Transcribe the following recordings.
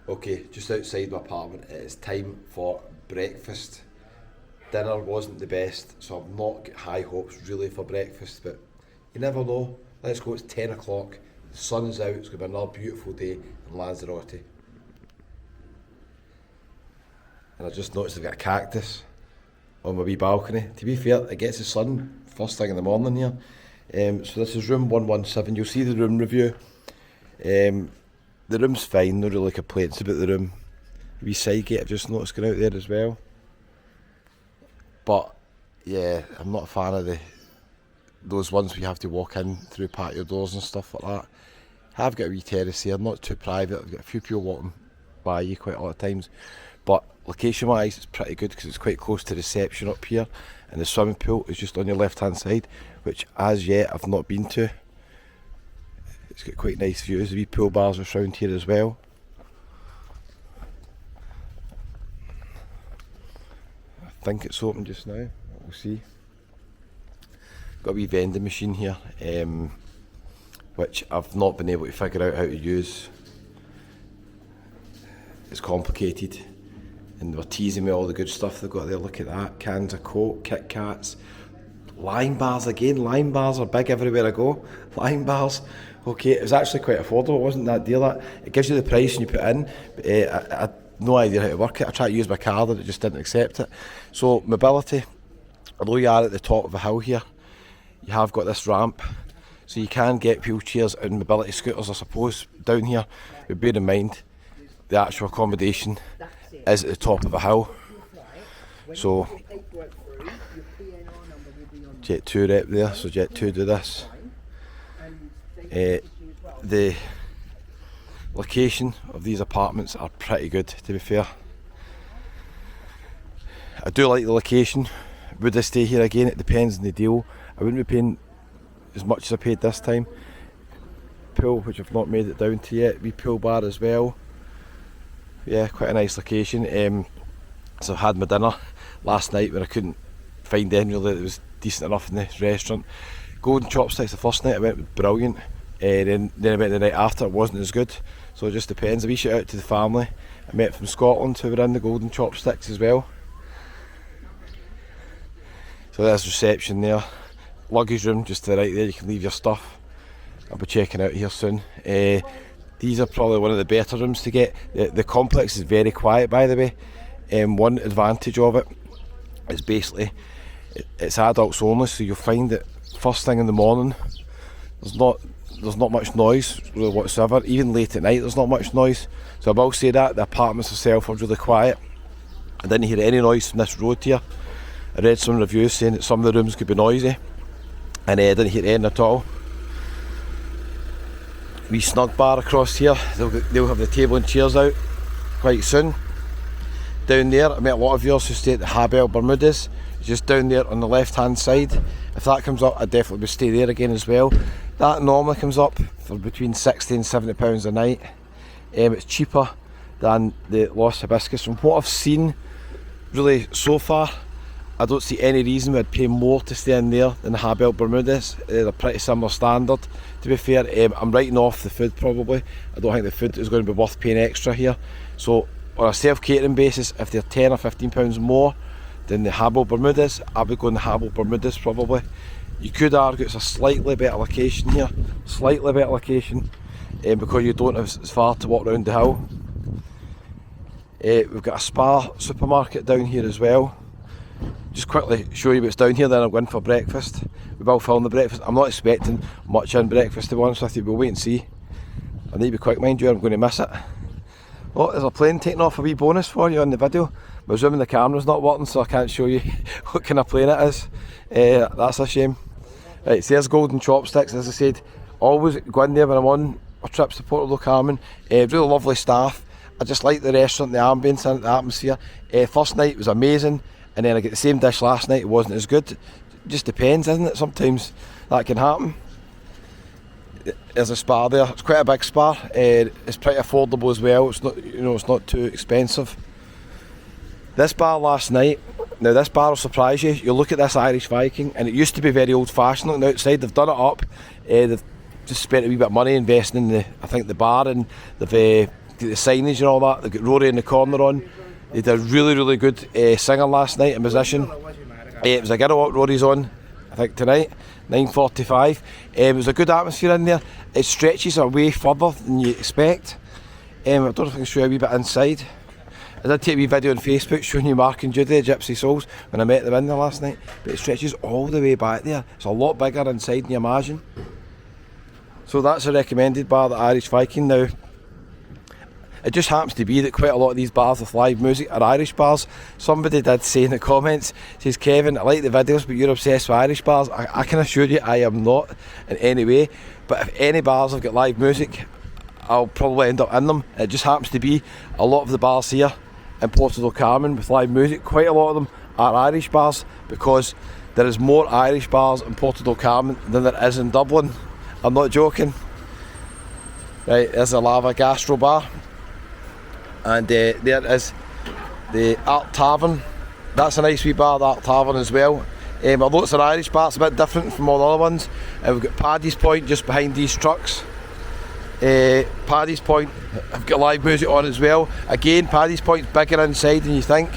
Okay, just outside my apartment, it is time for breakfast. Dinner wasn't the best, so I've not got high hopes really for breakfast, but you never know. Let's go, it's 10 o'clock, the sun's out, it's going to be another beautiful day in Lanzarote. And I just noticed I've got a cactus on my wee balcony. To be fair, it gets the sun first thing in the morning here. So this is room 117, you'll see the room review. The room's fine, no really complaints about the room. The wee side gate I've just noticed going out there as well. But yeah, I'm not a fan of those ones where you have to walk in through patio doors and stuff like that. I've got a wee terrace here, not too private. I've got a few people walking by you quite a lot of times. But location wise, it's pretty good because it's quite close to reception up here. And the swimming pool is just on your left hand side, which as yet I've not been to. It's got quite nice views. The wee pool bars are around here as well. I think it's open just now, we'll see. Got a wee vending machine here, which I've not been able to figure out how to use. It's complicated, and they were teasing me all the good stuff they've got there. Look at that, cans of Coke, Kit Kats, Lime bars again. Lime bars are big everywhere I go. Lime bars. Okay, it was actually quite affordable. It wasn't that dear. That it gives you the price and you put it in. But, I had no idea how to work it. I tried to use my card and it just didn't accept it. So mobility, although you are at the top of a hill here, you have got this ramp, so you can get wheelchairs and mobility scooters, I suppose, down here. But bear in mind, the actual accommodation is at the top of a hill. So Jet 2 rep there, so Jet 2 do this. The location of these apartments are pretty good, to be fair. I do like the location. Would I stay here again? It depends on the deal. I wouldn't be paying as much as I paid this time. Pool, which I've not made it down to yet. Wee pool bar as well. Yeah, quite a nice location. So I had my dinner last night when I couldn't find any really that was decent enough in the restaurant. Golden chopsticks the first night I went was brilliant. Then I went the night after, it wasn't as good. So it just depends. A wee shout out to the family I met from Scotland who were in the golden chopsticks as well. So there's reception there. Luggage room just to the right there, you can leave your stuff. I'll be checking out here soon. These are probably one of the better rooms to get. The complex is very quiet, by the way. One advantage of it is basically it's adults only, so you'll find that first thing in the morning there's not much noise really whatsoever. Even late at night there's not much noise. So I will say that the apartments themselves are really quiet. I didn't hear any noise from this road here. I read some reviews saying that some of the rooms could be noisy, and I didn't hear any at all. Wee snug bar across here. They'll have the table and chairs out quite soon. Down there, I met a lot of yours who stay at the Habel Bermudas. It's just down there on the left hand side. If that comes up, I'd definitely would stay there again as well. That normally comes up for between £60 and £70 a night. It's cheaper than the Los Hibiscis. From what I've seen, really so far, I don't see any reason why I'd pay more to stay in there than the Habel Bermudas. They're pretty similar standard, to be fair. I'm writing off the food probably. I don't think the food is going to be worth paying extra here. So on a self-catering basis, if they're £10 or £15 more than the Habel Bermudas, I would go in the Habel Bermudas probably. You could argue it's a slightly better location here, slightly better location, because you don't have as far to walk around the hill. We've got a Spar supermarket down here as well. Just quickly show you what's down here, then I'm going for breakfast. We will film the breakfast. I'm not expecting much in breakfast, to be honest with you. We'll wait and see. I need to be quick, mind you, I'm going to miss it. Oh, there's a plane taking off. A wee bonus for you on the video. I'm assuming the camera's not working, so I can't show you what kind of plane it is. That's a shame. Right, so there's golden chopsticks. As I said, always go in there when I'm on our trips to Puerto, Carmen. Really lovely staff. I just like the restaurant, the ambience and the atmosphere. First night was amazing, and then I get the same dish last night. It wasn't as good. It just depends, isn't it? Sometimes that can happen. There's a spa there. It's quite a big spa. It's pretty affordable as well. It's not, it's not too expensive. This bar last night. Now this bar will surprise you. You look at this Irish Viking, and it used to be very old-fashioned looking outside. They've done it up. They've just spent a wee bit of money investing in I think the bar, and they've the signage and all that. They've got Rory in the corner on. They did a really good singer last night, a musician. It was a girl what Rory's on, I think tonight, 9:45. It was a good atmosphere in there. It stretches away further than you expect. I don't know if I can show you a wee bit inside. I did take a wee video on Facebook showing you Mark and Judy, Gypsy Souls, when I met them in there last night. But it stretches all the way back there. It's a lot bigger inside than you imagine. So that's a recommended bar, the Irish Viking. Now, it just happens to be that quite a lot of these bars with live music are Irish bars. Somebody did say in the comments, says, Kevin, I like the videos, but you're obsessed with Irish bars. I can assure you I am not in any way. But if any bars have got live music, I'll probably end up in them. It just happens to be a lot of the bars here in Puerto Carmen with live music, quite a lot of them are Irish bars, because there is more Irish bars in Puerto Carmen than there is in Dublin. I'm not joking. Right, there's a Lava Gastro Bar. And there is the Art Tavern. That's a nice wee bar, the Art Tavern as well. Although it's an Irish bar, it's a bit different from all the other ones. We've got Paddy's Point just behind these trucks. Paddy's Point, I've got live music on as well. Again, Paddy's Point's bigger inside than you think.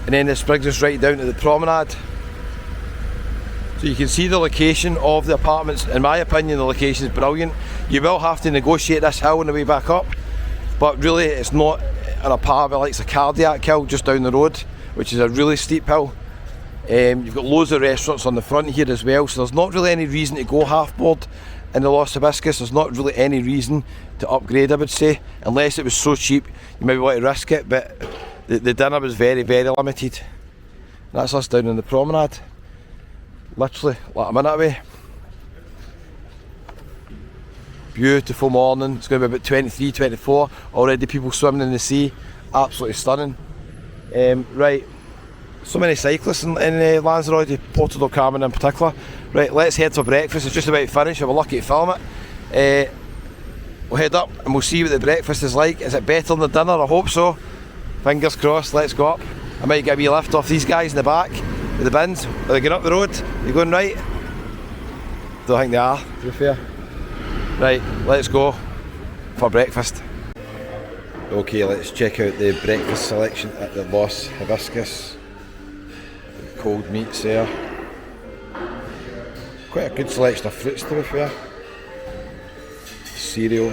And then this brings us right down to the promenade. So you can see the location of the apartments. In my opinion, the location is brilliant. You will have to negotiate this hill on the way back up. But really, it's not an apartment like it's a cardiac hill just down the road, which is a really steep hill. You've got loads of restaurants on the front here as well, so there's not really any reason to go half-board in the Los Hibiscis. There's not really any reason to upgrade, I would say, unless it was so cheap you maybe want to risk it, but the dinner was very limited. And that's us down in the promenade, literally like a minute away. Beautiful morning. It's going to be about 23, 24. Already people swimming in the sea. Absolutely stunning. Right, so many cyclists in Lanzarote, Puerto Carmen in particular. Right, let's head for breakfast. It's just about to finish. If we're lucky to film it. We'll head up and we'll see what the breakfast is like. Is it better than the dinner? I hope so. Fingers crossed. Let's go up. I might get a wee lift off these guys in the back with the bins. Are they going up the road? Are they going right? Don't think they are, to be fair. Right, let's go for breakfast. Okay, let's check out the breakfast selection at the Los Hibiscis. Cold meats there. Quite a good selection of fruits, to be fair. Cereal.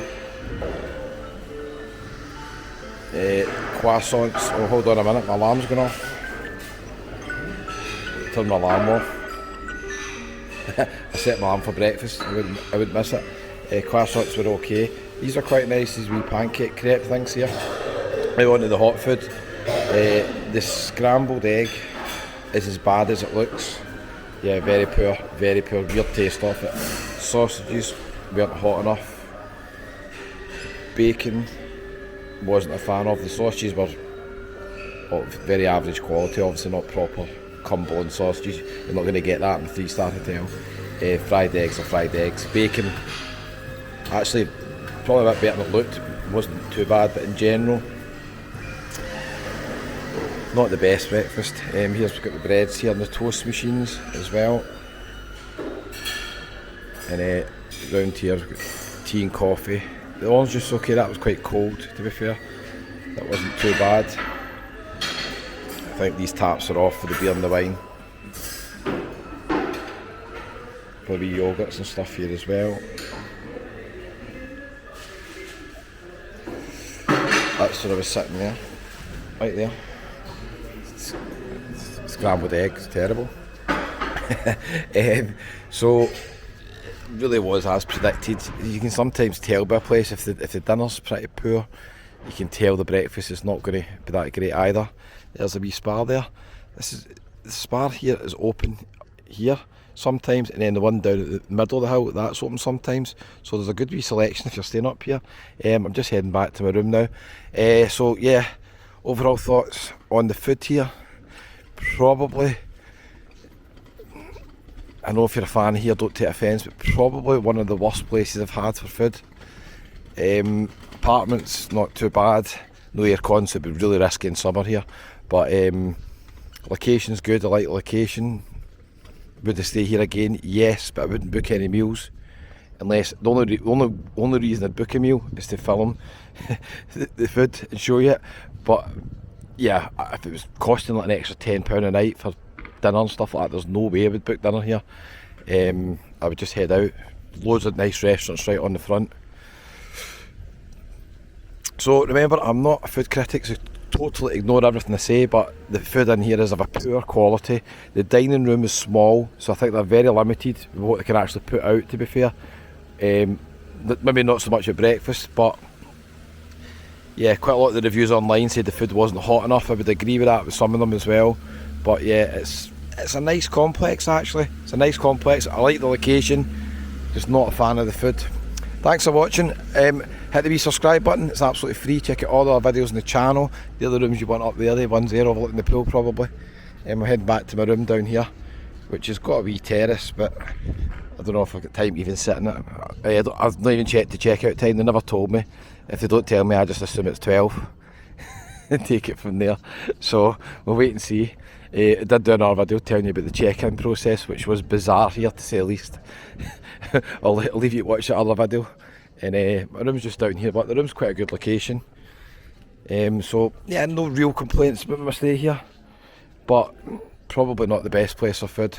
Croissants. Oh, hold on a minute, my alarm's going off. Turn my alarm off. I set my alarm for breakfast, I wouldn't miss it. Croissants were okay. These are quite nice, these wee pancake crepe things here. Now on to the hot food. The scrambled egg is as bad as it looks. Yeah, very poor, weird taste of it. Sausages weren't hot enough. Bacon, wasn't a fan of. The sausages were very average quality, obviously not proper Cumberland sausages. You're not going to get that in a 3-star hotel. Fried eggs are fried eggs. Bacon, actually probably a bit better than it looked. Wasn't too bad, but in general, not the best breakfast. Here's we've got the breads here and the toast machines as well. And round here we've got tea and coffee. The orange juice, okay, that was quite cold, to be fair. That wasn't too bad. I think these taps are off for the beer and the wine. Probably yogurts and stuff here as well. That's where I was sitting there, right there. Scrambled eggs, terrible. So really was as predicted. You can sometimes tell by a place if the dinner's pretty poor. You can tell the breakfast is not going to be that great either. There's a wee spa there. The spa here is open here sometimes, and then the one down at the middle of the hill, that's open sometimes. So there's a good wee selection if you're staying up here. I'm just heading back to my room now. So yeah, overall thoughts on the food here. Probably, I know if you're a fan here, don't take offence, but probably one of the worst places I've had for food. Apartments, not too bad. No air con, so it'd be really risky in summer here. But location's good, I like the location. Would I stay here again? Yes, but I wouldn't book any meals unless the only reason I'd book a meal is to film the food and show you it. But yeah, if it was costing like an extra £10 a night for dinner and stuff like that, there's no way I would book dinner here. I would just head out. Loads of nice restaurants right on the front. So remember, I'm not a food critic, so totally ignore everything I say, but the food in here is of a poor quality. The dining room is small, so I think they're very limited with what they can actually put out, to be fair. Maybe not so much at breakfast, but yeah, quite a lot of the reviews online said the food wasn't hot enough. I would agree with that with some of them as well. But yeah, it's a nice complex actually. It's a nice complex. I like the location, just not a fan of the food. Thanks for watching. Hit the wee subscribe button, it's absolutely free. Check out all the other videos on the channel. The other rooms you want up there, the ones there overlooking the pool probably. I'm heading back to my room down here, which has got a wee terrace, but I don't know if I've got time to even sit in it. I've not even checked the checkout time, they never told me. If they don't tell me, I just assume it's 12 and take it from there. So we'll wait and see. I did do another video telling you about the check-in process, which was bizarre here to say the least. I'll leave you to watch that other video. And my room's just down here, but the room's quite a good location. So yeah, no real complaints about my stay here, but probably not the best place for food.